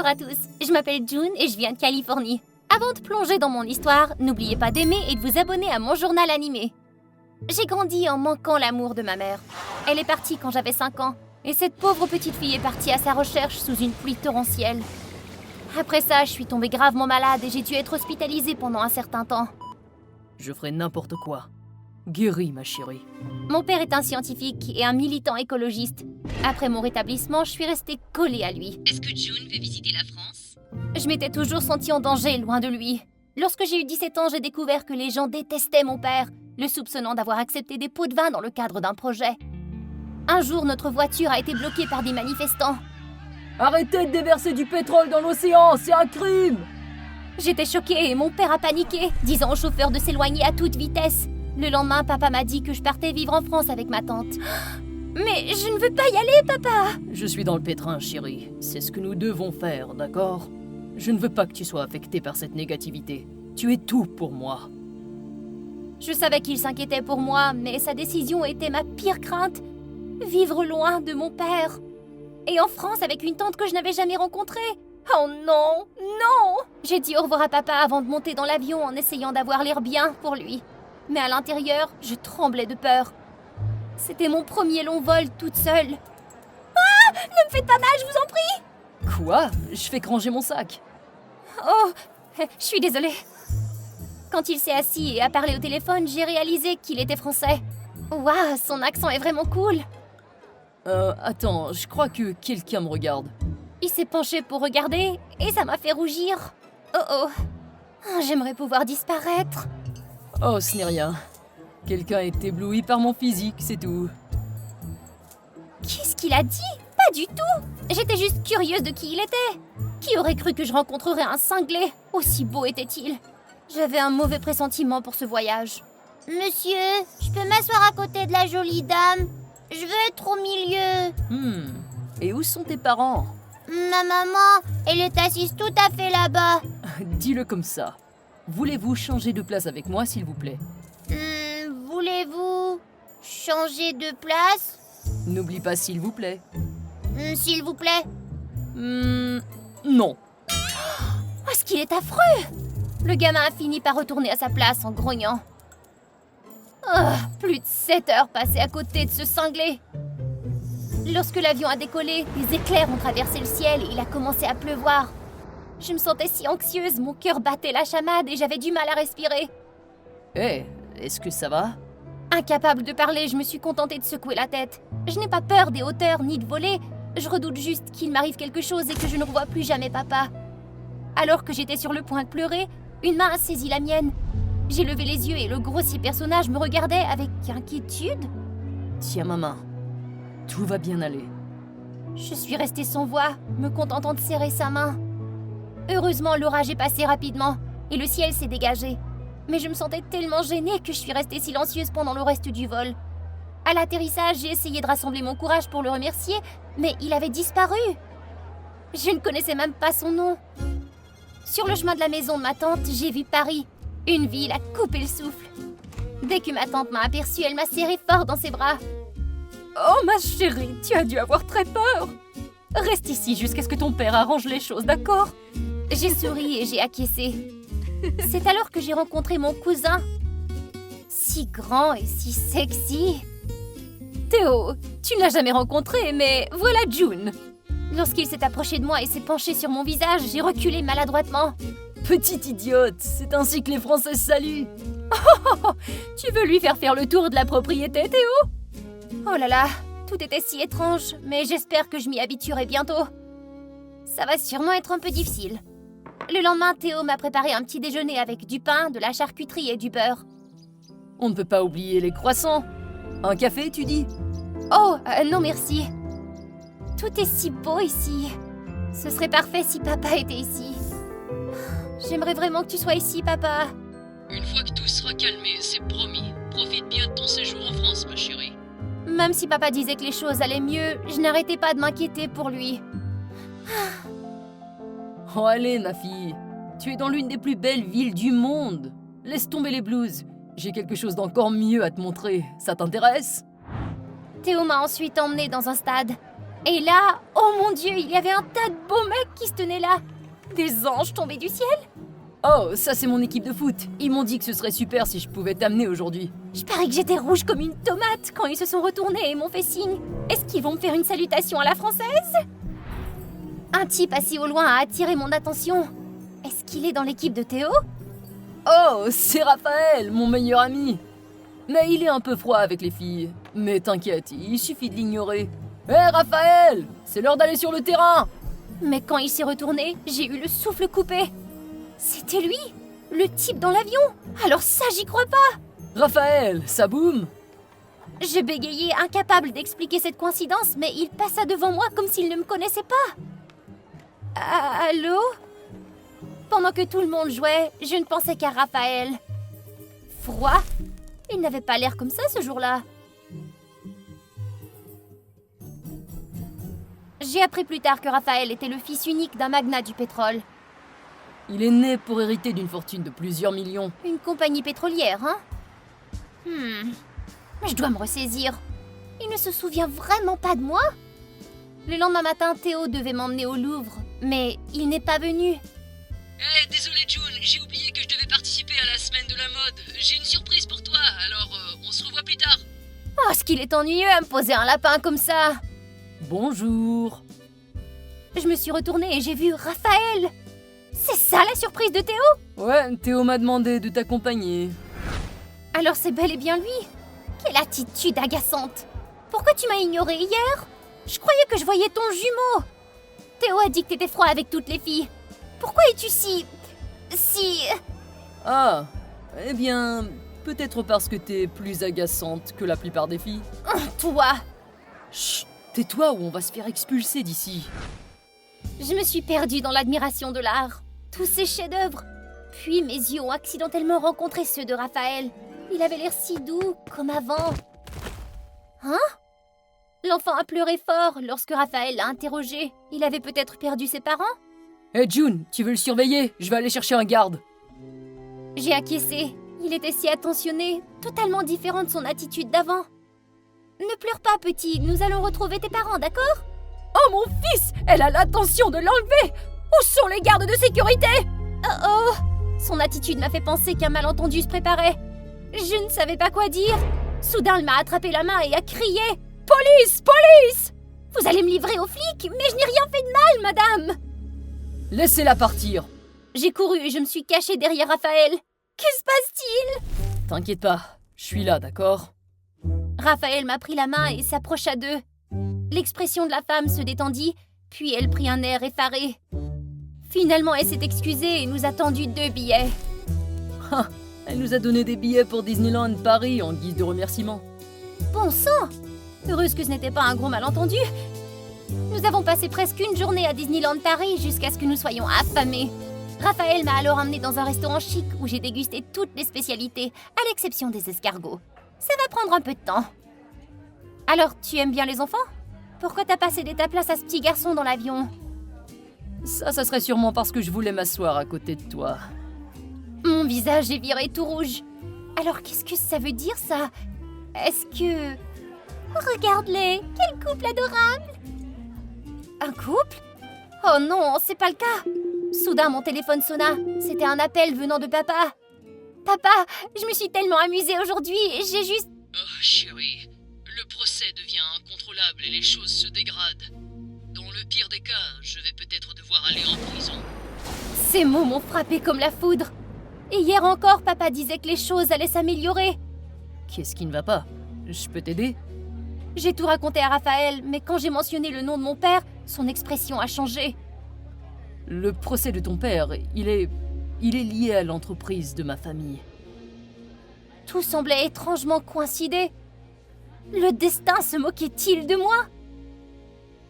Bonjour à tous, je m'appelle June et je viens de Californie. Avant de plonger dans mon histoire, n'oubliez pas d'aimer et de vous abonner à mon journal animé. J'ai grandi en manquant l'amour de ma mère. Elle est partie quand j'avais 5 ans, et cette pauvre petite fille est partie à sa recherche sous une pluie torrentielle. Après ça, je suis tombée gravement malade et j'ai dû être hospitalisée pendant un certain temps. Je ferai n'importe quoi. Guéris, ma chérie. Mon père est un scientifique et un militant écologiste. Après mon rétablissement, je suis restée collée à lui. Est-ce que June veut visiter la France? Je m'étais toujours sentie en danger, loin de lui. Lorsque j'ai eu 17 ans, j'ai découvert que les gens détestaient mon père, le soupçonnant d'avoir accepté des pots de vin dans le cadre d'un projet. Un jour, notre voiture a été bloquée par des manifestants. Arrêtez de déverser du pétrole dans l'océan, c'est un crime! J'étais choquée et mon père a paniqué, disant au chauffeur de s'éloigner à toute vitesse. Le lendemain, papa m'a dit que je partais vivre en France avec ma tante. Mais je ne veux pas y aller, papa! Je suis dans le pétrin, chérie. C'est ce que nous devons faire, d'accord? Je ne veux pas que tu sois affectée par cette négativité. Tu es tout pour moi. Je savais qu'il s'inquiétait pour moi, mais sa décision était ma pire crainte. Vivre loin de mon père. Et en France avec une tante que je n'avais jamais rencontrée. Oh non, non! J'ai dit au revoir à papa avant de monter dans l'avion en essayant d'avoir l'air bien pour lui. Mais à l'intérieur, je tremblais de peur. C'était mon premier long vol toute seule. Ah! Ne me faites pas mal, je vous en prie! Quoi? Je fais que ranger mon sac. Oh, je suis désolée. Quand il s'est assis et a parlé au téléphone, j'ai réalisé qu'il était français. Waouh, son accent est vraiment cool. Attends, je crois que quelqu'un me regarde. Il s'est penché pour regarder et ça m'a fait rougir. Oh, j'aimerais pouvoir disparaître. Oh, ce n'est rien. Quelqu'un est ébloui par mon physique, c'est tout. Qu'est-ce qu'il a dit? Pas du tout. J'étais juste curieuse de qui il était. Qui aurait cru que je rencontrerais un cinglé? Aussi beau était-il. J'avais un mauvais pressentiment pour ce voyage. Monsieur, je peux m'asseoir à côté de la jolie dame? Je veux être au milieu. Et où sont tes parents? Ma maman, elle est assise tout à fait là-bas. Dis-le comme ça. Voulez-vous changer de place avec moi, s'il vous plaît? Voulez-vous changer de place? N'oublie pas, s'il vous plaît. S'il vous plaît. Non. Oh, ce qu'il est affreux! Le gamin a fini par retourner à sa place en grognant. Oh, plus de 7 heures passées à côté de ce cinglé. Lorsque l'avion a décollé, des éclairs ont traversé le ciel et il a commencé à pleuvoir. Je me sentais si anxieuse, mon cœur battait la chamade et j'avais du mal à respirer. Hé, est-ce que ça va? Incapable de parler, je me suis contentée de secouer la tête. Je n'ai pas peur des hauteurs ni de voler, je redoute juste qu'il m'arrive quelque chose et que je ne revoie plus jamais papa. Alors que j'étais sur le point de pleurer, une main a saisi la mienne. J'ai levé les yeux et le grossier personnage me regardait avec inquiétude. Tiens ma main. Tout va bien aller. Je suis restée sans voix, me contentant de serrer sa main. Heureusement, l'orage est passé rapidement et le ciel s'est dégagé. Mais je me sentais tellement gênée que je suis restée silencieuse pendant le reste du vol. À l'atterrissage, j'ai essayé de rassembler mon courage pour le remercier, mais il avait disparu. Je ne connaissais même pas son nom. Sur le chemin de la maison de ma tante, j'ai vu Paris. Une ville à couper le souffle. Dès que ma tante m'a aperçue, elle m'a serré fort dans ses bras. Oh ma chérie, tu as dû avoir très peur. Reste ici jusqu'à ce que ton père arrange les choses, d'accord? J'ai souri et j'ai acquiescé. C'est alors que j'ai rencontré mon cousin. Si grand et si sexy. Théo, tu ne l'as jamais rencontré, mais voilà June. Lorsqu'il s'est approché de moi et s'est penché sur mon visage, j'ai reculé maladroitement. Petite idiote, c'est ainsi que les Français se saluent. Tu veux lui faire le tour de la propriété, Théo? Oh là là, tout était si étrange, mais j'espère que je m'y habituerai bientôt. Ça va sûrement être un peu difficile. Le lendemain, Théo m'a préparé un petit déjeuner avec du pain, de la charcuterie et du beurre. On ne peut pas oublier les croissants. Un café, tu dis? Oh, non merci. Tout est si beau ici. Ce serait parfait si papa était ici. J'aimerais vraiment que tu sois ici, papa. Une fois que tout sera calmé, c'est promis. Profite bien de ton séjour en France, ma chérie. Même si papa disait que les choses allaient mieux, je n'arrêtais pas de m'inquiéter pour lui. Oh allez, ma fille. Tu es dans l'une des plus belles villes du monde. Laisse tomber les blues. J'ai quelque chose d'encore mieux à te montrer. Ça t'intéresse? Théo m'a ensuite emmenée dans un stade. Et là, oh mon Dieu, il y avait un tas de beaux mecs qui se tenaient là. Des anges tombés du ciel. Oh, ça c'est mon équipe de foot. Ils m'ont dit que ce serait super si je pouvais t'amener aujourd'hui. Je parie que j'étais rouge comme une tomate quand ils se sont retournés et m'ont fait signe. Est-ce qu'ils vont me faire une salutation à la française? Un type assis au loin a attiré mon attention. Est-ce qu'il est dans l'équipe de Théo? Oh, c'est Raphaël, mon meilleur ami. Mais il est un peu froid avec les filles. Mais t'inquiète, il suffit de l'ignorer. Hé Raphaël, c'est l'heure d'aller sur le terrain. Mais quand il s'est retourné, j'ai eu le souffle coupé. C'était lui, le type dans l'avion. Alors ça, j'y crois pas. Raphaël, ça boum. Je bégayais, incapable d'expliquer cette coïncidence, mais il passa devant moi comme s'il ne me connaissait pas. Allô? Pendant que tout le monde jouait, je ne pensais qu'à Raphaël. Froid? Il n'avait pas l'air comme ça ce jour-là. J'ai appris plus tard que Raphaël était le fils unique d'un magnat du pétrole. Il est né pour hériter d'une fortune de plusieurs millions. Une compagnie pétrolière, hein? Je dois me ressaisir. Il ne se souvient vraiment pas de moi? Le lendemain matin, Théo devait m'emmener au Louvre, mais il n'est pas venu. Désolé June, j'ai oublié que je devais participer à la semaine de la mode. J'ai une surprise pour toi, alors on se revoit plus tard. Oh, ce qu'il est ennuyeux à me poser un lapin comme ça! Bonjour. Je me suis retournée et j'ai vu Raphaël! C'est ça la surprise de Théo? Ouais, Théo m'a demandé de t'accompagner. Alors c'est bel et bien lui? Quelle attitude agaçante! Pourquoi tu m'as ignoré hier? Je croyais que je voyais ton jumeau! Théo a dit que t'étais froid avec toutes les filles. Pourquoi es-tu si... Ah, eh bien, peut-être parce que t'es plus agaçante que la plupart des filles. Toi! Chut, tais-toi ou on va se faire expulser d'ici. Je me suis perdue dans l'admiration de l'art. Tous ces chefs-d'œuvre. Puis mes yeux ont accidentellement rencontré ceux de Raphaël. Il avait l'air si doux, comme avant. Hein? L'enfant a pleuré fort lorsque Raphaël l'a interrogé. Il avait peut-être perdu ses parents? Hé June, tu veux le surveiller? Je vais aller chercher un garde. J'ai acquiescé. Il était si attentionné, totalement différent de son attitude d'avant. Ne pleure pas, petit. Nous allons retrouver tes parents, d'accord? Oh mon fils! Elle a l'intention de l'enlever! Où sont les gardes de sécurité? Oh! Son attitude m'a fait penser qu'un malentendu se préparait. Je ne savais pas quoi dire. Soudain, elle m'a attrapé la main et a crié « Police! Police! Vous allez me livrer aux flics, mais je n'ai rien fait de mal, madame !» Laissez-la partir. J'ai couru et je me suis cachée derrière Raphaël. Que se passe-t-il? T'inquiète pas, je suis là, d'accord? Raphaël m'a pris la main et s'approcha d'eux. L'expression de la femme se détendit, puis elle prit un air effaré. Finalement, elle s'est excusée et nous a tendu 2 billets. Ah, elle nous a donné des billets pour Disneyland Paris en guise de remerciement. Bon sang! Heureuse que ce n'était pas un gros malentendu. Nous avons passé presque une journée à Disneyland Paris jusqu'à ce que nous soyons affamés. Raphaël m'a alors emmené dans un restaurant chic où j'ai dégusté toutes les spécialités, à l'exception des escargots. Ça va prendre un peu de temps. Alors, tu aimes bien les enfants? Pourquoi t'as pas cédé ta place à ce petit garçon dans l'avion? Ça serait sûrement parce que je voulais m'asseoir à côté de toi. Mon visage est viré tout rouge. Alors, qu'est-ce que ça veut dire, ça? Est-ce que... Regarde-les! Quel couple adorable! Un couple? Oh non, c'est pas le cas! Soudain, mon téléphone sonna. C'était un appel venant de papa. Papa, je me suis tellement amusée aujourd'hui, j'ai juste... Oh chérie, le procès devient incontrôlable et les choses se dégradent. Dans le pire des cas, je vais peut-être devoir aller en prison. Ces mots m'ont frappé comme la foudre. Et hier encore, papa disait que les choses allaient s'améliorer. Qu'est-ce qui ne va pas? Je peux t'aider? J'ai tout raconté à Raphaël, mais quand j'ai mentionné le nom de mon père, son expression a changé. Le procès de ton père, il est lié à l'entreprise de ma famille. Tout semblait étrangement coïncider. Le destin se moquait-il de moi?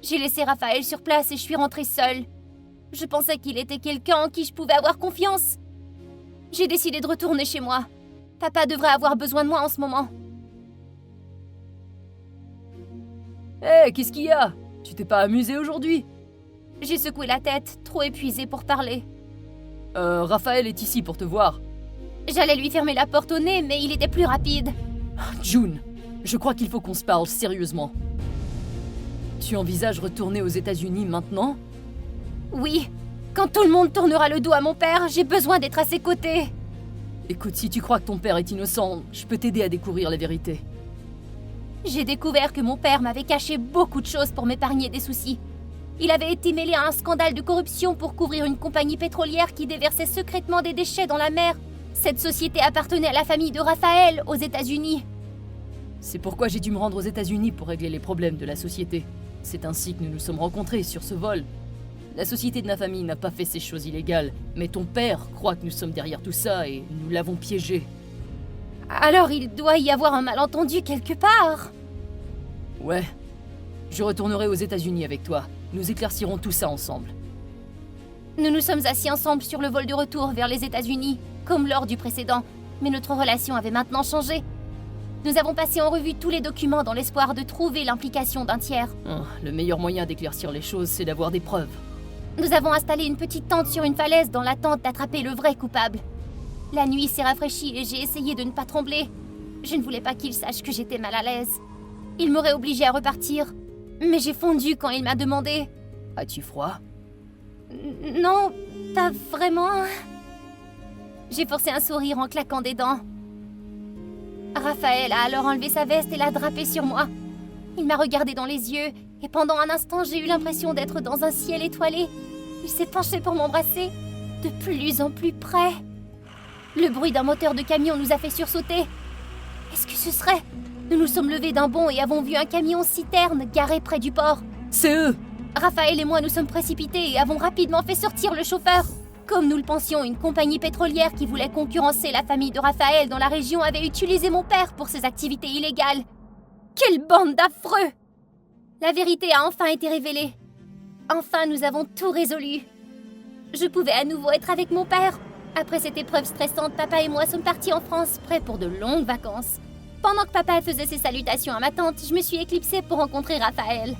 J'ai laissé Raphaël sur place et je suis rentrée seule. Je pensais qu'il était quelqu'un en qui je pouvais avoir confiance. J'ai décidé de retourner chez moi. Papa devrait avoir besoin de moi en ce moment. Hé, qu'est-ce qu'il y a? Tu t'es pas amusé aujourd'hui? J'ai secoué la tête, trop épuisée pour parler. Raphaël est ici pour te voir. J'allais lui fermer la porte au nez, mais il était plus rapide. June, je crois qu'il faut qu'on se parle sérieusement. Tu envisages retourner aux États-Unis maintenant? Oui, quand tout le monde tournera le dos à mon père, j'ai besoin d'être à ses côtés. Écoute, si tu crois que ton père est innocent, je peux t'aider à découvrir la vérité. J'ai découvert que mon père m'avait caché beaucoup de choses pour m'épargner des soucis. Il avait été mêlé à un scandale de corruption pour couvrir une compagnie pétrolière qui déversait secrètement des déchets dans la mer. Cette société appartenait à la famille de Raphaël, aux États-Unis. C'est pourquoi j'ai dû me rendre aux États-Unis pour régler les problèmes de la société. C'est ainsi que nous nous sommes rencontrés sur ce vol. La société de ma famille n'a pas fait ces choses illégales, mais ton père croit que nous sommes derrière tout ça et nous l'avons piégé. Alors il doit y avoir un malentendu quelque part. Ouais. Je retournerai aux États-Unis avec toi. Nous éclaircirons tout ça ensemble. Nous nous sommes assis ensemble sur le vol de retour vers les États-Unis, comme lors du précédent, mais notre relation avait maintenant changé. Nous avons passé en revue tous les documents dans l'espoir de trouver l'implication d'un tiers. Le meilleur moyen d'éclaircir les choses, c'est d'avoir des preuves. Nous avons installé une petite tente sur une falaise dans l'attente d'attraper le vrai coupable. La nuit s'est rafraîchie et j'ai essayé de ne pas trembler. Je ne voulais pas qu'il sache que j'étais mal à l'aise. Il m'aurait obligée à repartir, mais j'ai fondu quand il m'a demandé « As-tu froid ?» Non, pas vraiment. J'ai forcé un sourire en claquant des dents. Raphaël a alors enlevé sa veste et l'a drapée sur moi. Il m'a regardé dans les yeux et pendant un instant j'ai eu l'impression d'être dans un ciel étoilé. Il s'est penché pour m'embrasser, de plus en plus près. Le bruit d'un moteur de camion nous a fait sursauter. Est-ce que ce serait? Nous nous sommes levés d'un bond et avons vu un camion-citerne garé près du port. C'est eux! Raphaël et moi nous sommes précipités et avons rapidement fait sortir le chauffeur. Comme nous le pensions, une compagnie pétrolière qui voulait concurrencer la famille de Raphaël dans la région avait utilisé mon père pour ses activités illégales. Quelle bande d'affreux! La vérité a enfin été révélée. Enfin, nous avons tout résolu. Je pouvais à nouveau être avec mon père. Après cette épreuve stressante, papa et moi sommes partis en France, prêts pour de longues vacances. Pendant que papa faisait ses salutations à ma tante, je me suis éclipsée pour rencontrer Raphaël.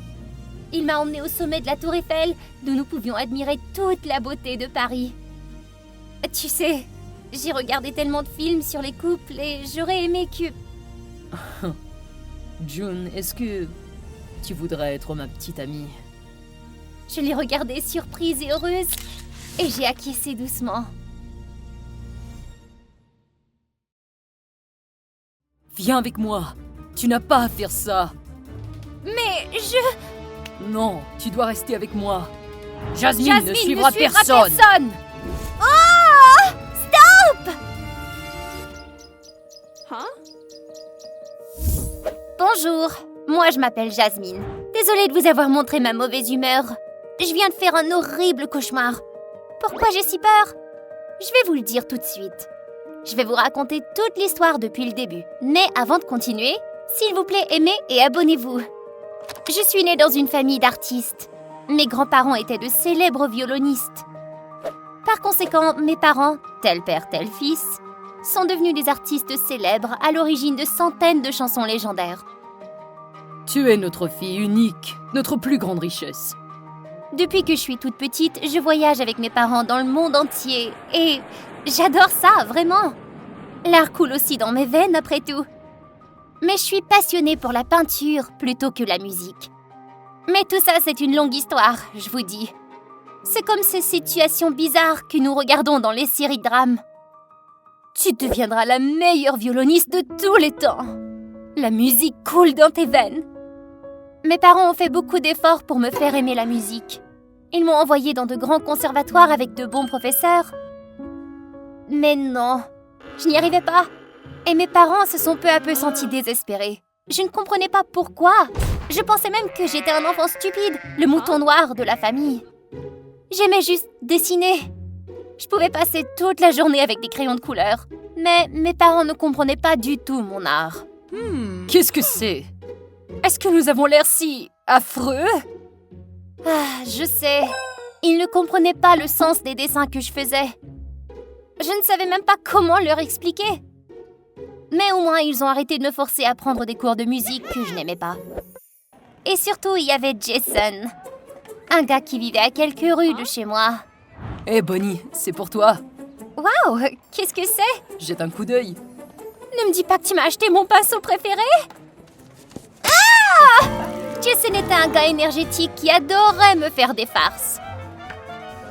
Il m'a emmenée au sommet de la Tour Eiffel, d'où nous pouvions admirer toute la beauté de Paris. Tu sais, j'ai regardé tellement de films sur les couples et j'aurais aimé que... June, est-ce que tu voudrais être ma petite amie? Je l'ai regardée surprise et heureuse, et j'ai acquiescé doucement. Viens avec moi. Tu n'as pas à faire ça. Mais je... Non, tu dois rester avec moi. Jasmine, Jasmine ne suivra personne. Oh! Stop! Bonjour, moi je m'appelle Jasmine. Désolée de vous avoir montré ma mauvaise humeur. Je viens de faire un horrible cauchemar. Pourquoi j'ai si peur? Je vais vous le dire tout de suite. Je vais vous raconter toute l'histoire depuis le début. Mais avant de continuer, s'il vous plaît, aimez et abonnez-vous. Je suis née dans une famille d'artistes. Mes grands-parents étaient de célèbres violonistes. Par conséquent, mes parents, tel père, tel fils, sont devenus des artistes célèbres à l'origine de centaines de chansons légendaires. Tu es notre fille unique, notre plus grande richesse. Depuis que je suis toute petite, je voyage avec mes parents dans le monde entier et j'adore ça, vraiment. L'art coule aussi dans mes veines après tout. Mais je suis passionnée pour la peinture plutôt que la musique. Mais tout ça, c'est une longue histoire, je vous dis. C'est comme ces situations bizarres que nous regardons dans les séries de drames. Tu deviendras la meilleure violoniste de tous les temps. La musique coule dans tes veines. Mes parents ont fait beaucoup d'efforts pour me faire aimer la musique. Ils m'ont envoyée dans de grands conservatoires avec de bons professeurs. Mais non, je n'y arrivais pas. Et mes parents se sont peu à peu sentis désespérés. Je ne comprenais pas pourquoi. Je pensais même que j'étais un enfant stupide, le mouton noir de la famille. J'aimais juste dessiner. Je pouvais passer toute la journée avec des crayons de couleur. Mais mes parents ne comprenaient pas du tout mon art. Qu'est-ce que c'est? Est-ce que nous avons l'air si affreux? Ah, je sais. Ils ne comprenaient pas le sens des dessins que je faisais. Je ne savais même pas comment leur expliquer. Mais au moins, ils ont arrêté de me forcer à prendre des cours de musique que je n'aimais pas. Et surtout, il y avait Jason. Un gars qui vivait à quelques rues de chez moi. Hé Bonnie, c'est pour toi. Waouh, qu'est-ce que c'est? Jette un coup d'œil. Ne me dis pas que tu m'as acheté mon pinceau préféré. Ah! Jason était un gars énergétique qui adorait me faire des farces.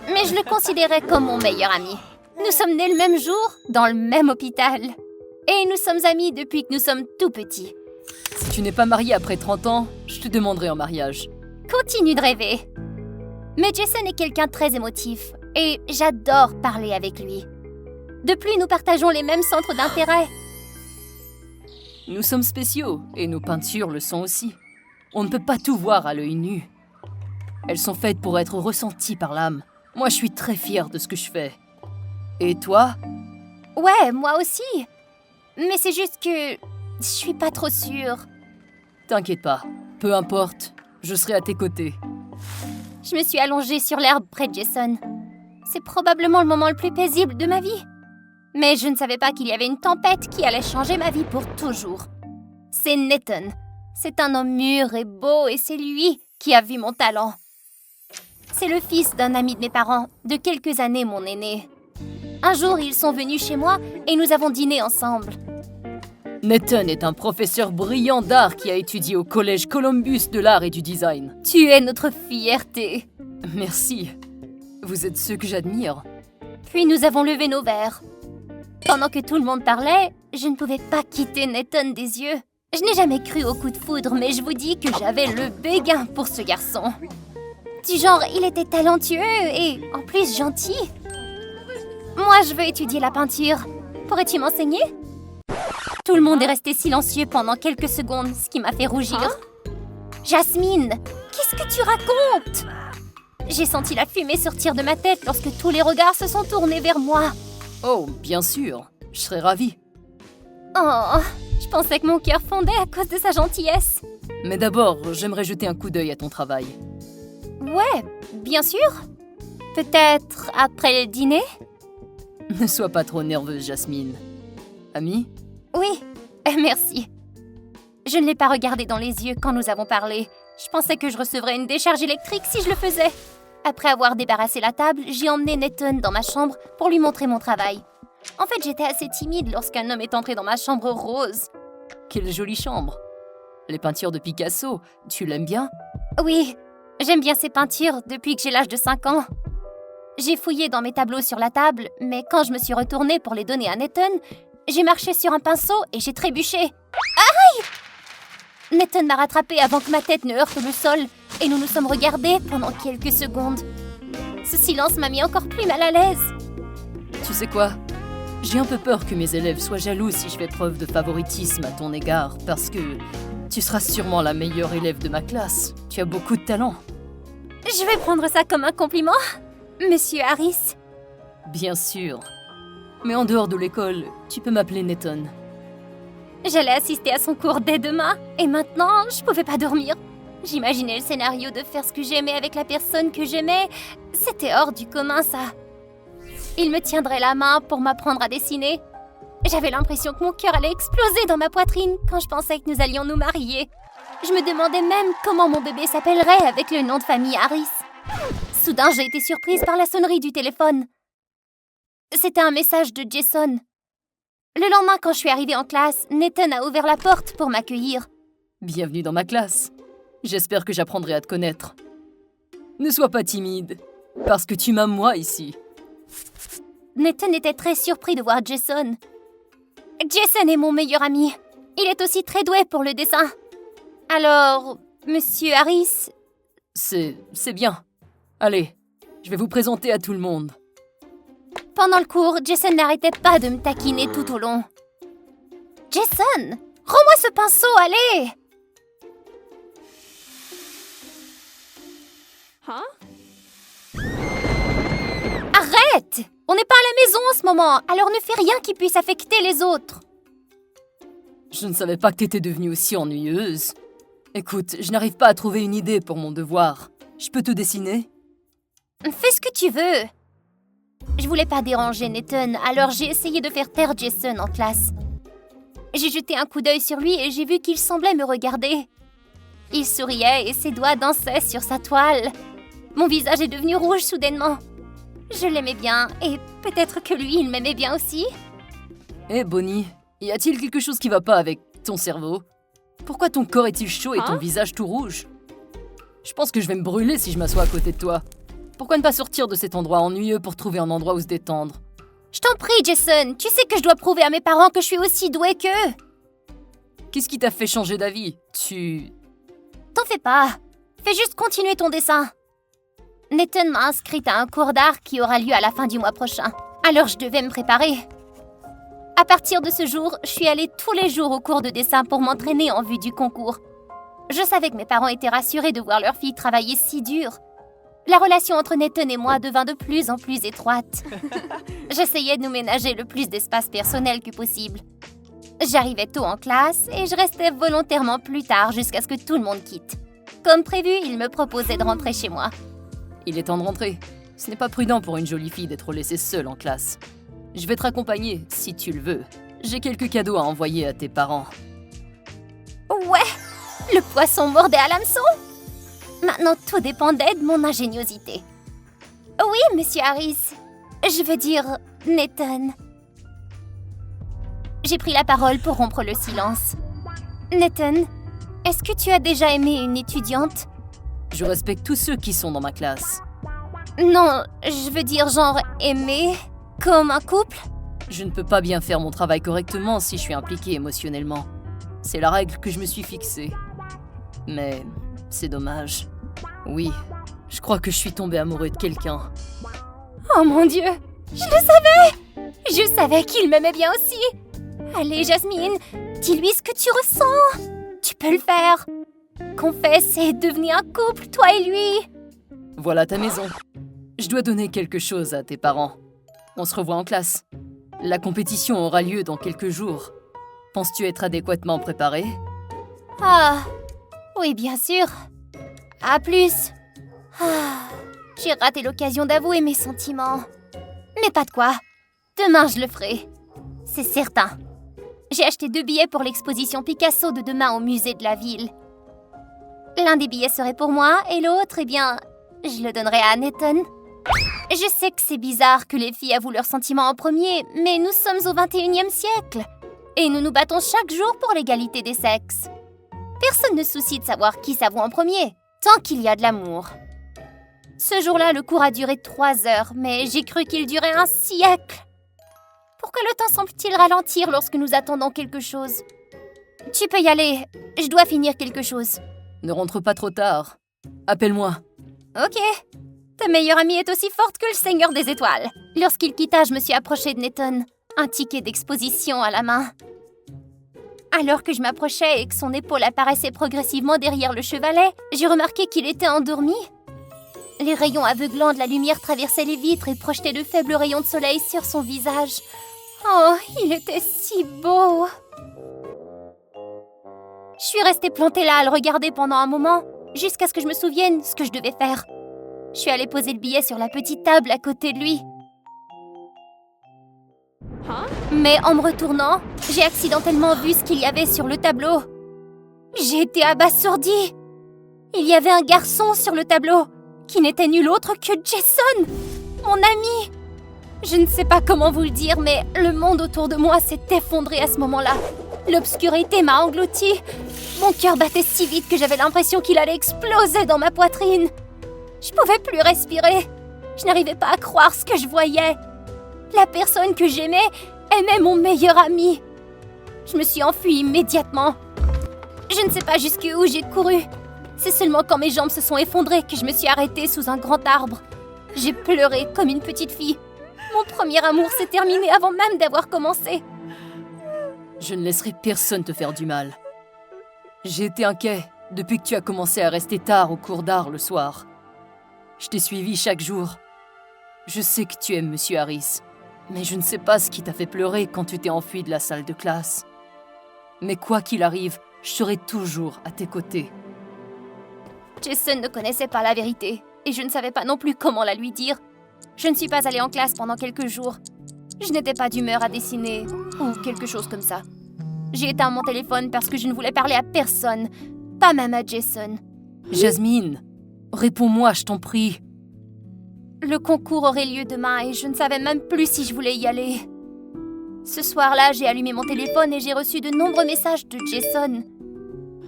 Mais je le considérais comme mon meilleur ami. Nous sommes nés le même jour, dans le même hôpital. Et nous sommes amis depuis que nous sommes tout petits. Si tu n'es pas mariée après 30 ans, je te demanderai en mariage. Continue de rêver. Mais Jason est quelqu'un de très émotif. Et j'adore parler avec lui. De plus, nous partageons les mêmes centres d'intérêt. Nous sommes spéciaux, et nos peintures le sont aussi. On ne peut pas tout voir à l'œil nu. Elles sont faites pour être ressenties par l'âme. Moi, je suis très fière de ce que je fais. Et toi? Ouais, moi aussi. Mais c'est juste que je suis pas trop sûre. T'inquiète pas, peu importe, je serai à tes côtés. Je me suis allongée sur l'herbe près de Jason. C'est probablement le moment le plus paisible de ma vie. Mais je ne savais pas qu'il y avait une tempête qui allait changer ma vie pour toujours. C'est Nathan. C'est un homme mûr et beau et c'est lui qui a vu mon talent. C'est le fils d'un ami de mes parents, de quelques années mon aîné. Un jour, ils sont venus chez moi et nous avons dîné ensemble. Nathan est un professeur brillant d'art qui a étudié au collège Columbus de l'art et du design. Tu es notre fierté. Merci. Vous êtes ceux que j'admire. Puis nous avons levé nos verres. Pendant que tout le monde parlait, je ne pouvais pas quitter Nathan des yeux. Je n'ai jamais cru au coup de foudre, mais je vous dis que j'avais le béguin pour ce garçon. Du genre, il était talentueux et en plus gentil. Moi, je veux étudier la peinture. Pourrais-tu m'enseigner? Tout le monde est resté silencieux pendant quelques secondes, ce qui m'a fait rougir. Jasmine, qu'est-ce que tu racontes? J'ai senti la fumée sortir de ma tête lorsque tous les regards se sont tournés vers moi. Oh, bien sûr, je serais ravie. Oh, je pensais que mon cœur fondait à cause de sa gentillesse. Mais d'abord, j'aimerais jeter un coup d'œil à ton travail. Ouais, bien sûr. Peut-être après le dîner? Ne sois pas trop nerveuse, Jasmine. Amie? Oui, merci. Je ne l'ai pas regardé dans les yeux quand nous avons parlé. Je pensais que je recevrais une décharge électrique si je le faisais. Après avoir débarrassé la table, j'ai emmené Nathan dans ma chambre pour lui montrer mon travail. En fait, j'étais assez timide lorsqu'un homme est entré dans ma chambre rose. Quelle jolie chambre. Les peintures de Picasso, tu l'aimes bien? Oui, j'aime bien ces peintures depuis que j'ai l'âge de 5 ans. J'ai fouillé dans mes tableaux sur la table, mais quand je me suis retournée pour les donner à Nathan, j'ai marché sur un pinceau et j'ai trébuché. Aïe! Nathan m'a rattrapée avant que ma tête ne heurte le sol et nous nous sommes regardés pendant quelques secondes. Ce silence m'a mis encore plus mal à l'aise. Tu sais quoi? J'ai un peu peur que mes élèves soient jaloux si je fais preuve de favoritisme à ton égard, parce que tu seras sûrement la meilleure élève de ma classe. Tu as beaucoup de talent. Je vais prendre ça comme un compliment, Monsieur Harris. Bien sûr. Mais en dehors de l'école, tu peux m'appeler Nathan. J'allais assister à son cours dès demain, et maintenant, je pouvais pas dormir. J'imaginais le scénario de faire ce que j'aimais avec la personne que j'aimais. C'était hors du commun, ça. Il me tiendrait la main pour m'apprendre à dessiner. J'avais l'impression que mon cœur allait exploser dans ma poitrine quand je pensais que nous allions nous marier. Je me demandais même comment mon bébé s'appellerait avec le nom de famille Harris. Soudain, j'ai été surprise par la sonnerie du téléphone. C'était un message de Jason. Le lendemain, quand je suis arrivée en classe, Nathan a ouvert la porte pour m'accueillir. Bienvenue dans ma classe. J'espère que j'apprendrai à te connaître. Ne sois pas timide, parce que tu m'as moi ici. Nathan était très surpris de voir Jason. Jason est mon meilleur ami. Il est aussi très doué pour le dessin. Alors, Monsieur Harris... C'est bien. Allez, je vais vous présenter à tout le monde. Pendant le cours, Jason n'arrêtait pas de me taquiner tout au long. Jason, rends-moi ce pinceau, allez! Arrête! On n'est pas à la maison en ce moment, alors ne fais rien qui puisse affecter les autres. Je ne savais pas que t'étais devenue aussi ennuyeuse. Écoute, je n'arrive pas à trouver une idée pour mon devoir. Je peux te dessiner? Fais ce que tu veux. Je voulais pas déranger Nathan, alors j'ai essayé de faire taire Jason en classe. J'ai jeté un coup d'œil sur lui et j'ai vu qu'il semblait me regarder. Il souriait et ses doigts dansaient sur sa toile. Mon visage est devenu rouge soudainement. Je l'aimais bien et peut-être que lui, il m'aimait bien aussi. Eh Bonnie, y a-t-il quelque chose qui va pas avec ton cerveau? Pourquoi ton corps est-il chaud et ton visage tout rouge? Je pense que je vais me brûler si je m'assois à côté de toi. Pourquoi ne pas sortir de cet endroit ennuyeux pour trouver un endroit où se détendre? Je t'en prie, Jason, tu sais que je dois prouver à mes parents que je suis aussi douée qu'eux. Qu'est-ce qui t'a fait changer d'avis? T'en fais pas. Fais juste continuer ton dessin. Nathan m'a inscrite à un cours d'art qui aura lieu à la fin du mois prochain. Alors je devais me préparer. À partir de ce jour, je suis allée tous les jours au cours de dessin pour m'entraîner en vue du concours. Je savais que mes parents étaient rassurés de voir leur fille travailler si dur. La relation entre Nathan et moi devint de plus en plus étroite. J'essayais de nous ménager le plus d'espace personnel que possible. J'arrivais tôt en classe et je restais volontairement plus tard jusqu'à ce que tout le monde quitte. Comme prévu, il me proposait de rentrer chez moi. Il est temps de rentrer. Ce n'est pas prudent pour une jolie fille d'être laissée seule en classe. Je vais te raccompagner, si tu le veux. J'ai quelques cadeaux à envoyer à tes parents. Ouais, le poisson mordait à l'hameçon. Maintenant, tout dépendait de mon ingéniosité. Oui, monsieur Harris. Je veux dire, Nathan. J'ai pris la parole pour rompre le silence. Nathan, est-ce que tu as déjà aimé une étudiante? Je respecte tous ceux qui sont dans ma classe. Non, je veux dire genre aimer, comme un couple. Je ne peux pas bien faire mon travail correctement si je suis impliqué émotionnellement. C'est la règle que je me suis fixée. Mais c'est dommage. Oui, je crois que je suis tombé amoureux de quelqu'un. Oh mon Dieu, je le savais! Je savais qu'il m'aimait bien aussi. Allez, Jasmine, dis-lui ce que tu ressens. Tu peux le faire. Confesse et devenez un couple, toi et lui. Voilà ta maison. Je dois donner quelque chose à tes parents. On se revoit en classe. La compétition aura lieu dans quelques jours. Penses-tu être adéquatement préparé? Ah, oui, bien sûr. À plus. Ah, j'ai raté l'occasion d'avouer mes sentiments. Mais pas de quoi. Demain, je le ferai. C'est certain. J'ai acheté 2 billets pour l'exposition Picasso de demain au musée de la ville. L'un des billets serait pour moi et l'autre, eh bien, je le donnerai à Nathan. Je sais que c'est bizarre que les filles avouent leurs sentiments en premier, mais nous sommes au 21e siècle. Et nous nous battons chaque jour pour l'égalité des sexes. Personne ne se soucie de savoir qui s'avoue en premier, tant qu'il y a de l'amour. Ce jour-là, le cours a duré 3 heures, mais j'ai cru qu'il durait un siècle. Pourquoi le temps semble-t-il ralentir lorsque nous attendons quelque chose? Tu peux y aller, je dois finir quelque chose. Ne rentre pas trop tard. Appelle-moi. Ok. Ta meilleure amie est aussi forte que le Seigneur des Étoiles. Lorsqu'il quitta, je me suis approchée de Nathan, un ticket d'exposition à la main. Alors que je m'approchais et que son épaule apparaissait progressivement derrière le chevalet, j'ai remarqué qu'il était endormi. Les rayons aveuglants de la lumière traversaient les vitres et projetaient de faibles rayons de soleil sur son visage. Oh, il était si beau! Je suis restée plantée là à le regarder pendant un moment, jusqu'à ce que je me souvienne ce que je devais faire. Je suis allée poser le billet sur la petite table à côté de lui. Mais en me retournant, j'ai accidentellement vu ce qu'il y avait sur le tableau. J'ai été abasourdie. Il y avait un garçon sur le tableau, qui n'était nul autre que Jason, mon ami. Je ne sais pas comment vous le dire, mais le monde autour de moi s'est effondré à ce moment-là. L'obscurité m'a engloutie. Mon cœur battait si vite que j'avais l'impression qu'il allait exploser dans ma poitrine. Je pouvais plus respirer. Je n'arrivais pas à croire ce que je voyais. La personne que j'aimais aimait mon meilleur ami. Je me suis enfuie immédiatement. Je ne sais pas jusqu'où j'ai couru. C'est seulement quand mes jambes se sont effondrées que je me suis arrêtée sous un grand arbre. J'ai pleuré comme une petite fille. Mon premier amour s'est terminé avant même d'avoir commencé. Je ne laisserai personne te faire du mal. J'ai été inquiet depuis que tu as commencé à rester tard au cours d'art le soir. Je t'ai suivi chaque jour. Je sais que tu aimes Monsieur Harris, mais je ne sais pas ce qui t'a fait pleurer quand tu t'es enfui de la salle de classe. Mais quoi qu'il arrive, je serai toujours à tes côtés. Jason ne connaissait pas la vérité, et je ne savais pas non plus comment la lui dire. Je ne suis pas allée en classe pendant quelques jours. Je n'étais pas d'humeur à dessiner, ou quelque chose comme ça. J'ai éteint mon téléphone parce que je ne voulais parler à personne, pas même à Jason. Jasmine, réponds-moi, je t'en prie. Le concours aurait lieu demain et je ne savais même plus si je voulais y aller. Ce soir-là, j'ai allumé mon téléphone et j'ai reçu de nombreux messages de Jason.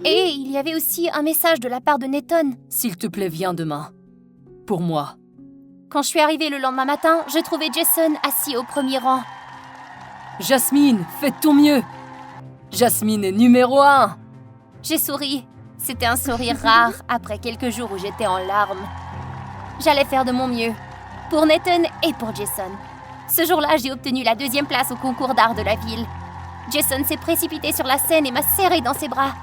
Et il y avait aussi un message de la part de Nathan. S'il te plaît, viens demain. Pour moi. Quand je suis arrivée le lendemain matin, je trouvais Jason assis au premier rang. Jasmine, fais de ton mieux. Jasmine est numéro 1. J'ai souri. C'était un sourire rare après quelques jours où j'étais en larmes. J'allais faire de mon mieux. Pour Nathan et pour Jason. Ce jour-là, j'ai obtenu la 2e place au concours d'art de la ville. Jason s'est précipité sur la scène et m'a serré dans ses bras.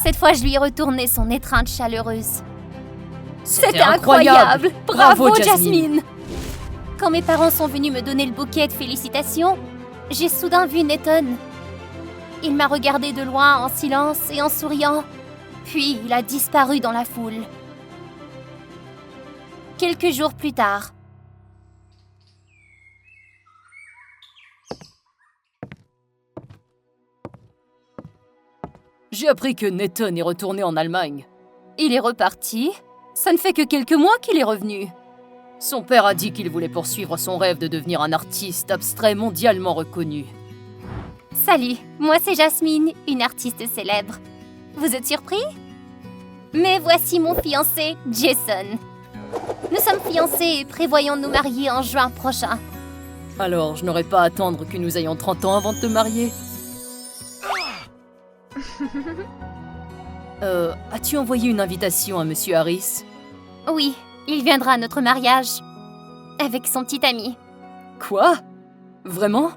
Cette fois, je lui ai retourné son étreinte chaleureuse. C'était incroyable! Bravo, Jasmine! Quand mes parents sont venus me donner le bouquet de félicitations, j'ai soudain vu Nathan. Il m'a regardé de loin en silence et en souriant, puis il a disparu dans la foule. Quelques jours plus tard, j'ai appris que Nathan est retourné en Allemagne. il est reparti. Ça ne fait que quelques mois qu'il est revenu. Son père a dit qu'il voulait poursuivre son rêve de devenir un artiste abstrait mondialement reconnu. Salut, moi c'est Jasmine, une artiste célèbre. Vous êtes surpris? Mais voici mon fiancé, Jason. Nous sommes fiancés et prévoyons de nous marier en juin prochain. Alors, je n'aurais pas à attendre que nous ayons 30 ans avant de te marier. As-tu envoyé une invitation à Monsieur Harris? Oui, il viendra à notre mariage. Avec son petit ami. Quoi? Vraiment?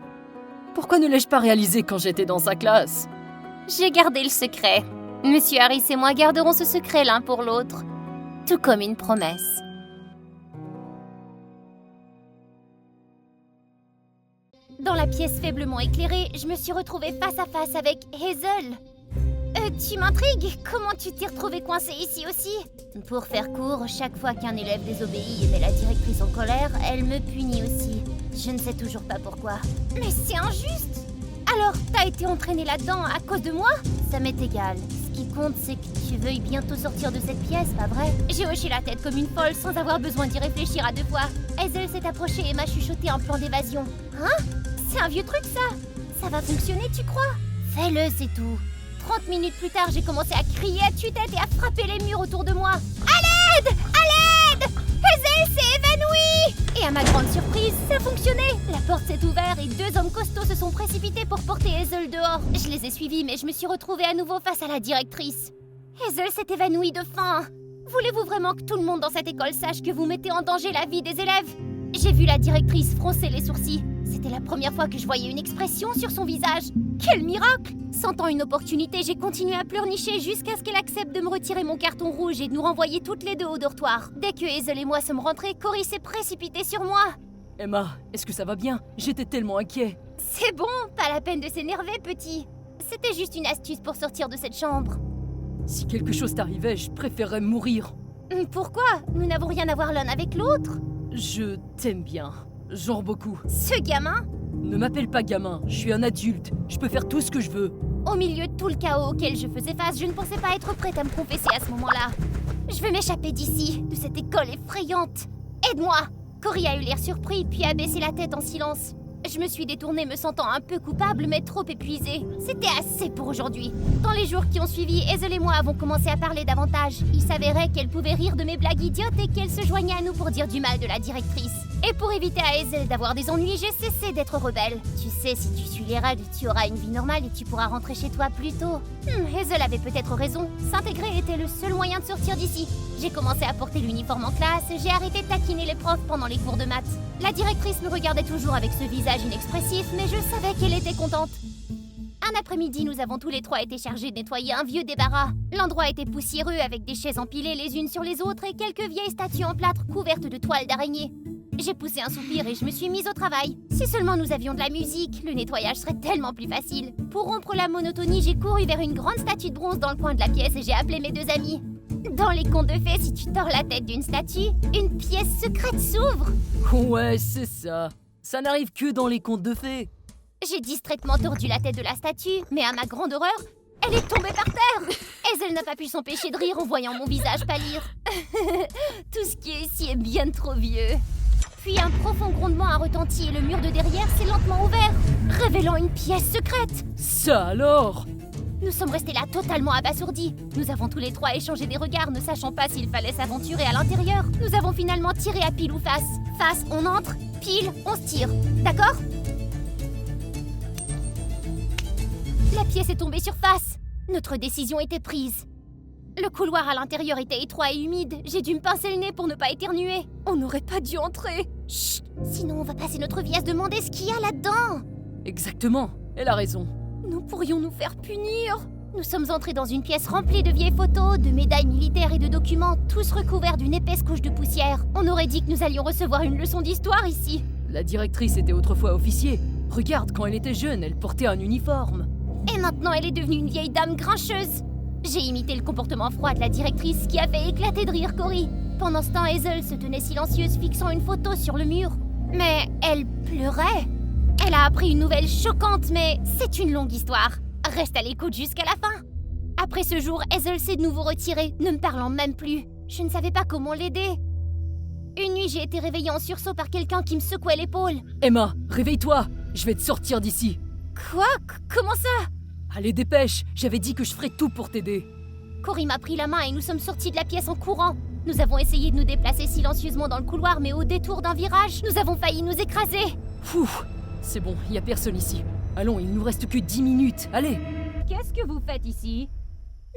Pourquoi ne l'ai-je pas réalisé quand j'étais dans sa classe? J'ai gardé le secret. Monsieur Harris et moi garderons ce secret l'un pour l'autre. Tout comme une promesse. Dans la pièce faiblement éclairée, je me suis retrouvée face à face avec Hazel. Tu m'intrigues? Comment tu t'es retrouvée coincée ici aussi? Pour faire court, chaque fois qu'un élève désobéit et met la directrice en colère, elle me punit aussi. Je ne sais toujours pas pourquoi. Mais c'est injuste! Alors, t'as été entraînée là-dedans à cause de moi? Ça m'est égal. Ce qui compte, c'est que tu veuilles bientôt sortir de cette pièce, pas vrai? J'ai hoché la tête comme une folle sans avoir besoin d'y réfléchir à 2 fois. Hazel s'est approchée et m'a chuchoté un plan d'évasion. Hein? C'est un vieux truc, ça? Ça va fonctionner, tu crois? Fais-le, c'est tout. 30 minutes plus tard, j'ai commencé à crier à tue-tête et à frapper les murs autour de moi. À l'aide! À l'aide! Hazel s'est évanouie! Et à ma grande surprise, ça fonctionnait! La porte s'est ouverte et 2 hommes costauds se sont précipités pour porter Hazel dehors. Je les ai suivis, mais je me suis retrouvée à nouveau face à la directrice. Hazel s'est évanouie de faim. Voulez-vous vraiment que tout le monde dans cette école sache que vous mettez en danger la vie des élèves? J'ai vu la directrice froncer les sourcils. C'était la première fois que je voyais une expression sur son visage. Quel miracle! Sentant une opportunité, j'ai continué à pleurnicher jusqu'à ce qu'elle accepte de me retirer mon carton rouge et de nous renvoyer toutes les 2 au dortoir. Dès que Hazel et moi sommes rentrés, Cory s'est précipité sur moi. Emma, est-ce que ça va bien? J'étais tellement inquiet. C'est bon, pas la peine de s'énerver, petit. C'était juste une astuce pour sortir de cette chambre. Si quelque chose t'arrivait, je préférerais mourir. Pourquoi? Nous n'avons rien à voir l'un avec l'autre. Je t'aime bien. Genre beaucoup. Ce gamin? Ne m'appelle pas gamin, je suis un adulte. Je peux faire tout ce que je veux. Au milieu de tout le chaos auquel je faisais face, je ne pensais pas être prête à me confesser à ce moment-là. Je veux m'échapper d'ici, de cette école effrayante. Aide-moi! Cory a eu l'air surpris, puis a baissé la tête en silence. Je me suis détournée me sentant un peu coupable, mais trop épuisée. C'était assez pour aujourd'hui. Dans les jours qui ont suivi, Hazel et moi avons commencé à parler davantage. Il s'avérait qu'elle pouvait rire de mes blagues idiotes et qu'elle se joignait à nous pour dire du mal de la directrice. Et pour éviter à Hazel d'avoir des ennuis, j'ai cessé d'être rebelle. Tu sais, si tu suis les règles, tu auras une vie normale et tu pourras rentrer chez toi plus tôt. Hazel avait peut-être raison. S'intégrer était le seul moyen de sortir d'ici. J'ai commencé à porter l'uniforme en classe, j'ai arrêté de taquiner les profs pendant les cours de maths. La directrice me regardait toujours avec ce visage inexpressif, mais je savais qu'elle était contente. Un après-midi, nous avons tous les 3 été chargés de nettoyer un vieux débarras. L'endroit était poussiéreux avec des chaises empilées les unes sur les autres et quelques vieilles statues en plâtre couvertes de toiles d'araignée. J'ai poussé un soupir et je me suis mise au travail. Si seulement nous avions de la musique, le nettoyage serait tellement plus facile. Pour rompre la monotonie, j'ai couru vers une grande statue de bronze dans le coin de la pièce et j'ai appelé mes 2 amis. Dans les contes de fées, si tu tords la tête d'une statue, une pièce secrète s'ouvre. Ouais, c'est ça. Ça n'arrive que dans les contes de fées. J'ai distraitement tordu la tête de la statue, mais à ma grande horreur, elle est tombée par terre. Hazel n'a pas pu s'empêcher de rire en voyant mon visage pâlir. Tout ce qui est ici est bien trop vieux. Puis un profond grondement a retenti et le mur de derrière s'est lentement ouvert, révélant une pièce secrète. Ça alors? Nous sommes restés là totalement abasourdis. Nous avons tous les trois échangé des regards, ne sachant pas s'il fallait s'aventurer à l'intérieur. Nous avons finalement tiré à pile ou face. Face, on entre, pile, on se tire. D'accord? La pièce est tombée sur face. Notre décision était prise. Le couloir à l'intérieur était étroit et humide. J'ai dû me pincer le nez pour ne pas éternuer. On n'aurait pas dû entrer. Chut! Sinon, on va passer notre vie à se demander ce qu'il y a là-dedans. Exactement, elle a raison. Nous pourrions nous faire punir. Nous sommes entrés dans une pièce remplie de vieilles photos, de médailles militaires et de documents, tous recouverts d'une épaisse couche de poussière. On aurait dit que nous allions recevoir une leçon d'histoire ici. La directrice était autrefois officier. Regarde, quand elle était jeune, elle portait un uniforme. Et maintenant, elle est devenue une vieille dame grincheuse. J'ai imité le comportement froid de la directrice qui a fait éclater de rire Cory. Pendant ce temps, Hazel se tenait silencieuse, fixant une photo sur le mur. Mais elle pleurait. Elle a appris une nouvelle choquante, mais c'est une longue histoire. Reste à l'écoute jusqu'à la fin. Après ce jour, Hazel s'est de nouveau retirée, ne me parlant même plus. Je ne savais pas comment l'aider. Une nuit, j'ai été réveillée en sursaut par quelqu'un qui me secouait l'épaule. Emma, réveille-toi. Je vais te sortir d'ici. Quoi? Comment ça? Allez, dépêche. J'avais dit que je ferais tout pour t'aider. Cory m'a pris la main et nous sommes sortis de la pièce en courant. Nous avons essayé de nous déplacer silencieusement dans le couloir, mais au détour d'un virage, nous avons failli nous écraser. Fouf. C'est bon, y a personne ici. Allons, il nous reste que 10 minutes. Allez. Qu'est-ce que vous faites ici?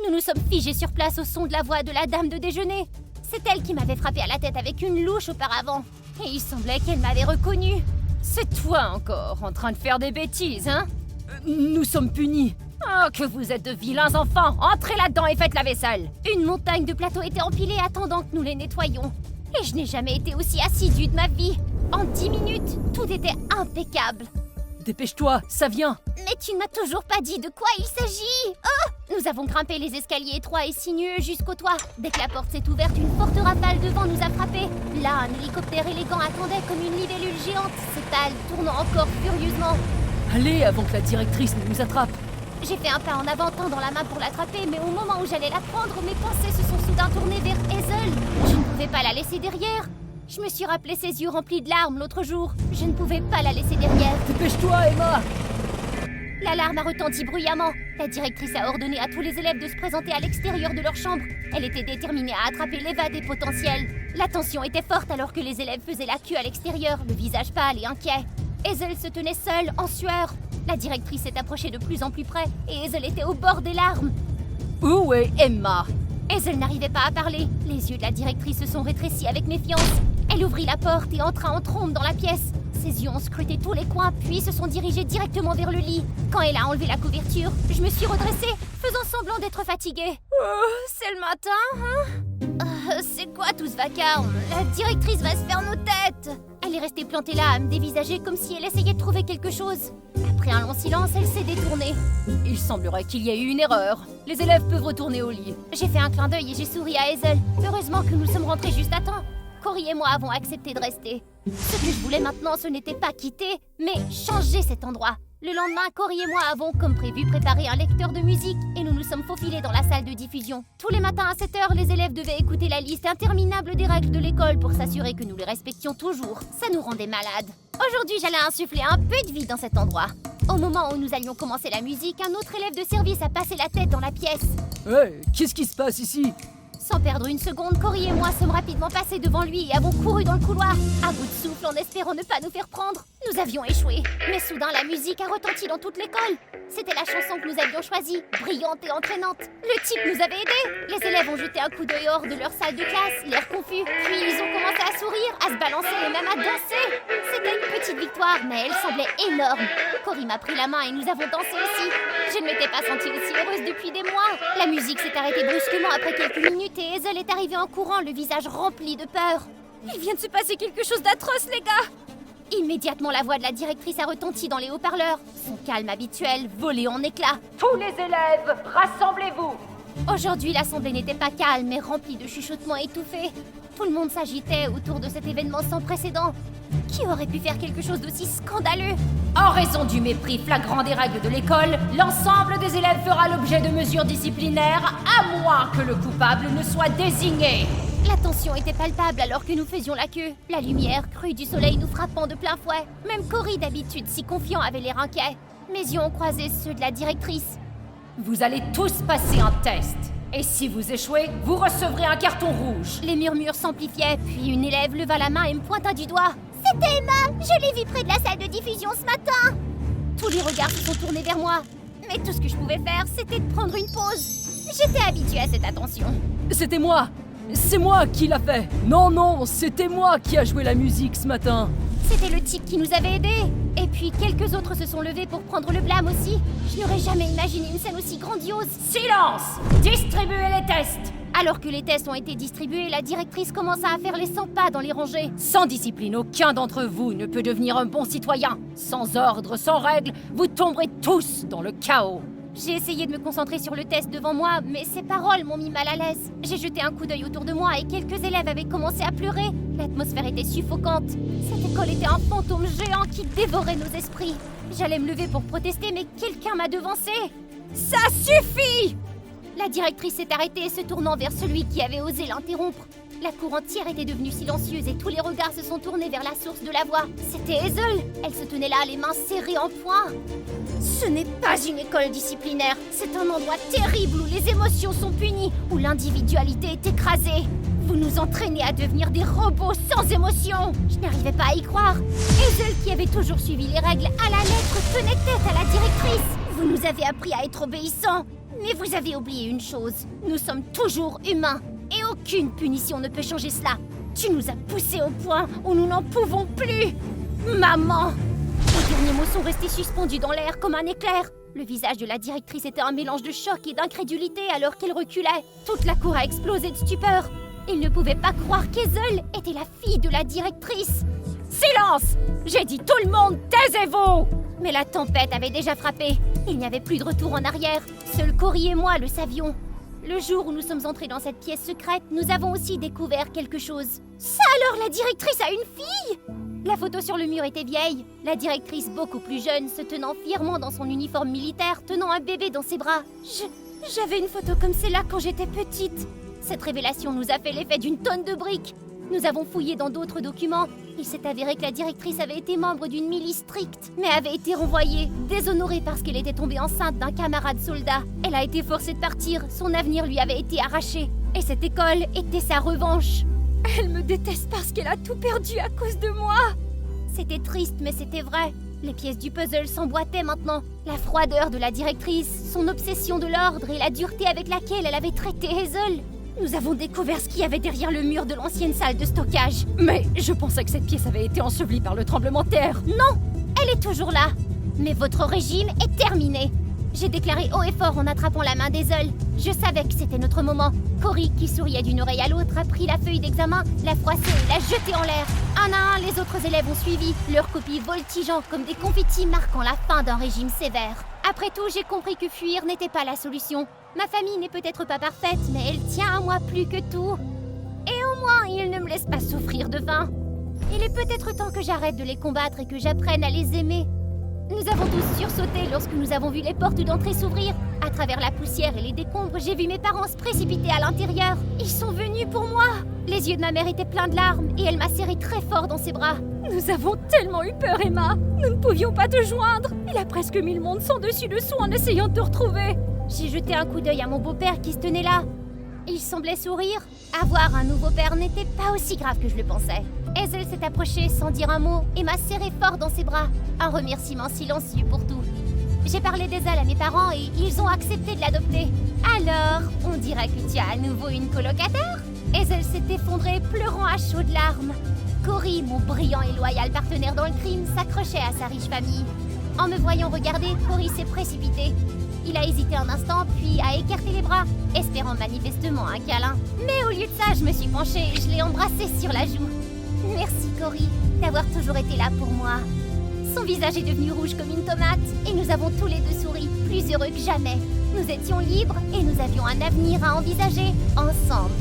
Nous nous sommes figés sur place au son de la voix de la dame de déjeuner. C'est elle qui m'avait frappé à la tête avec une louche auparavant. Et il semblait qu'elle m'avait reconnue. C'est toi encore, en train de faire des bêtises, hein? Nous sommes punis. Oh, que vous êtes de vilains enfants! Entrez là-dedans et faites la vaisselle! Une montagne de plateaux était empilée attendant que nous les nettoyions. Et je n'ai jamais été aussi assidue de ma vie. En 10 minutes, tout était impeccable. Dépêche-toi, ça vient. Mais tu ne m'as toujours pas dit de quoi il s'agit. Oh! Nous avons grimpé les escaliers étroits et sinueux jusqu'au toit. Dès que la porte s'est ouverte, une forte rafale de vent nous a frappés. Là, un hélicoptère élégant attendait comme une libellule géante, ses pales tournant encore furieusement. Allez, avant que la directrice ne nous attrape. J'ai fait un pas en avant tendant la main pour l'attraper, mais au moment où j'allais la prendre, mes pensées se sont soudain tournées vers Hazel. Je ne pouvais pas la laisser derrière. Je me suis rappelé ses yeux remplis de larmes l'autre jour. Je ne pouvais pas la laisser derrière. Dépêche-toi, Emma. L'alarme a retenti bruyamment. La directrice a ordonné à tous les élèves de se présenter à l'extérieur de leur chambre. Elle était déterminée à attraper l'évadé potentiel. La tension était forte alors que les élèves faisaient la queue à l'extérieur, le visage pâle et inquiet. Hazel se tenait seule, en sueur. La directrice s'est approchée de plus en plus près et Hazel était au bord des larmes. Où est Emma? Hazel n'arrivait pas à parler. Les yeux de la directrice se sont rétrécis avec méfiance. Elle ouvrit la porte et entra en trombe dans la pièce. Ses yeux ont scruté tous les coins, puis se sont dirigés directement vers le lit. Quand elle a enlevé la couverture, je me suis redressée, faisant semblant d'être fatiguée. C'est le matin, hein? C'est quoi tout ce vacarme? La directrice va se faire nos têtes! Elle est restée plantée là à me dévisager comme si elle essayait de trouver quelque chose. Après un long silence, elle s'est détournée. Il semblerait qu'il y ait eu une erreur. Les élèves peuvent retourner au lit. J'ai fait un clin d'œil et j'ai souri à Hazel. Heureusement que nous sommes rentrés juste à temps. Cory et moi avons accepté de rester. Ce que je voulais maintenant, ce n'était pas quitter, mais changer cet endroit. Le lendemain, Cory et moi avons, comme prévu, préparé un lecteur de musique et nous nous sommes faufilés dans la salle de diffusion. Tous les matins à 7h, les élèves devaient écouter la liste interminable des règles de l'école pour s'assurer que nous les respections toujours. Ça nous rendait malades. Aujourd'hui, j'allais insuffler un peu de vie dans cet endroit. Au moment où nous allions commencer la musique, un autre élève de service a passé la tête dans la pièce. Hey, qu'est-ce qui se passe ici? Sans perdre une seconde, Cory et moi sommes rapidement passés devant lui et avons couru dans le couloir, à bout de souffle en espérant ne pas nous faire prendre. Nous avions échoué, mais soudain la musique a retenti dans toute l'école. C'était la chanson que nous avions choisie, brillante et entraînante. Le type nous avait aidés. Les élèves ont jeté un coup d'œil hors de leur salle de classe, l'air confus, puis ils ont commencé à sourire, à se balancer et même à danser. C'était une petite victoire, mais elle semblait énorme. Cory m'a pris la main et nous avons dansé aussi. Je ne m'étais pas sentie aussi heureuse depuis des mois. La musique s'est arrêtée brusquement après quelques minutes et Hazel est arrivée en courant, le visage rempli de peur. Il vient de se passer quelque chose d'atroce, les gars! Immédiatement, la voix de la directrice a retenti dans les haut-parleurs. Son calme habituel volé en éclats. Tous les élèves, rassemblez-vous! Aujourd'hui, l'assemblée n'était pas calme, mais remplie de chuchotements étouffés. Tout le monde s'agitait autour de cet événement sans précédent. Qui aurait pu faire quelque chose d'aussi scandaleux? En raison du mépris flagrant des règles de l'école, l'ensemble des élèves fera l'objet de mesures disciplinaires, à moins que le coupable ne soit désigné. La tension était palpable alors que nous faisions la queue. La lumière crue du soleil nous frappant de plein fouet. Même Cory, d'habitude si confiant, avait l'air inquiet. Mes yeux ont croisé ceux de la directrice. Vous allez tous passer un test. Et si vous échouez, vous recevrez un carton rouge. Les murmures s'amplifiaient, puis une élève leva la main et me pointa du doigt. C'était Emma! Je l'ai vue près de la salle de diffusion ce matin! Tous les regards se sont tournés vers moi. Mais tout ce que je pouvais faire, c'était de prendre une pause. J'étais habituée à cette attention. C'était moi! C'est moi qui l'a fait! Non, non, c'était moi qui a joué la musique ce matin! C'était le type qui nous avait aidés. Et puis quelques autres se sont levés pour prendre le blâme aussi. Je n'aurais jamais imaginé une scène aussi grandiose. Silence! Distribuez les tests. Alors que les tests ont été distribués, la directrice commença à faire les 100 pas dans les rangées. Sans discipline, aucun d'entre vous ne peut devenir un bon citoyen. Sans ordre, sans règles, vous tomberez tous dans le chaos. J'ai essayé de me concentrer sur le test devant moi, mais ces paroles m'ont mis mal à l'aise. J'ai jeté un coup d'œil autour de moi et quelques élèves avaient commencé à pleurer. L'atmosphère était suffocante. Cette école était un fantôme géant qui dévorait nos esprits. J'allais me lever pour protester, mais quelqu'un m'a devancé. Ça suffit! La directrice s'est arrêtée, se tournant vers celui qui avait osé l'interrompre. La cour entière était devenue silencieuse et tous les regards se sont tournés vers la source de la voix. C'était Hazel. Elle se tenait là, les mains serrées en poing. Ce n'est pas une école disciplinaire. C'est un endroit terrible où les émotions sont punies, où l'individualité est écrasée. Vous nous entraînez à devenir des robots sans émotion. Je n'arrivais pas à y croire. Hazel, qui avait toujours suivi les règles à la lettre, tenait tête à la directrice. Vous nous avez appris à être obéissants. Mais vous avez oublié une chose. Nous sommes toujours humains. Et aucune punition ne peut changer cela. Tu nous as poussés au point où nous n'en pouvons plus. Maman! Les derniers mots sont restés suspendus dans l'air comme un éclair. Le visage de la directrice était un mélange de choc et d'incrédulité alors qu'elle reculait. Toute la cour a explosé de stupeur. Ils ne pouvaient pas croire qu'Hazel était la fille de la directrice. Silence! J'ai dit tout le monde, taisez-vous! Mais la tempête avait déjà frappé. Il n'y avait plus de retour en arrière. Seul Cory et moi le savions. Le jour où nous sommes entrés dans cette pièce secrète, nous avons aussi découvert quelque chose. Ça alors, la directrice a une fille? La photo sur le mur était vieille. La directrice, beaucoup plus jeune, se tenant fièrement dans son uniforme militaire, tenant un bébé dans ses bras. J'avais une photo comme celle-là quand j'étais petite. Cette révélation nous a fait l'effet d'une tonne de briques. Nous avons fouillé dans d'autres documents. Il s'est avéré que la directrice avait été membre d'une milice stricte, mais avait été renvoyée, déshonorée parce qu'elle était tombée enceinte d'un camarade soldat. Elle a été forcée de partir, son avenir lui avait été arraché. Et cette école était sa revanche. Elle me déteste parce qu'elle a tout perdu à cause de moi. C'était triste, mais c'était vrai. Les pièces du puzzle s'emboîtaient maintenant. La froideur de la directrice, son obsession de l'ordre et la dureté avec laquelle elle avait traité Hazel. Nous avons découvert ce qu'il y avait derrière le mur de l'ancienne salle de stockage. Mais je pensais que cette pièce avait été ensevelie par le tremblement de terre. Non, elle est toujours là. Mais votre régime est terminé. J'ai déclaré haut et fort en attrapant la main d'Hazel. Je savais que c'était notre moment. Cory, qui souriait d'une oreille à l'autre, a pris la feuille d'examen, l'a froissée et l'a jetée en l'air. Un à un, les autres élèves ont suivi, leurs copies voltigeant comme des confettis marquant la fin d'un régime sévère. Après tout, j'ai compris que fuir n'était pas la solution. Ma famille n'est peut-être pas parfaite, mais elle tient à moi plus que tout. Et au moins, ils ne me laissent pas souffrir de faim. Il est peut-être temps que j'arrête de les combattre et que j'apprenne à les aimer. Nous avons tous sursauté lorsque nous avons vu les portes d'entrée s'ouvrir. À travers la poussière et les décombres, j'ai vu mes parents se précipiter à l'intérieur. Ils sont venus pour moi. Les yeux de ma mère étaient pleins de larmes et elle m'a serré très fort dans ses bras. Nous avons tellement eu peur, Emma. Nous ne pouvions pas te joindre. Il a presque mis le monde sans dessus dessous en essayant de te retrouver. J'ai jeté un coup d'œil à mon beau-père qui se tenait là. Il semblait sourire. Avoir un nouveau père n'était pas aussi grave que je le pensais. Hazel s'est approchée sans dire un mot et m'a serré fort dans ses bras. Un remerciement silencieux pour tout. J'ai parlé d'Hazel à mes parents et ils ont accepté de l'adopter. Alors, on dirait que tu as à nouveau une colocataire? Hazel s'est effondrée, pleurant à chaudes larmes. Cory, mon brillant et loyal partenaire dans le crime, s'accrochait à sa riche famille. En me voyant regarder, Cory s'est précipité. Il a hésité un instant, puis a écarté les bras, espérant manifestement un câlin. Mais au lieu de ça, je me suis penchée et je l'ai embrassé sur la joue. Merci Cory, d'avoir toujours été là pour moi. Son visage est devenu rouge comme une tomate et nous avons tous les deux souri, plus heureux que jamais. Nous étions libres et nous avions un avenir à envisager ensemble.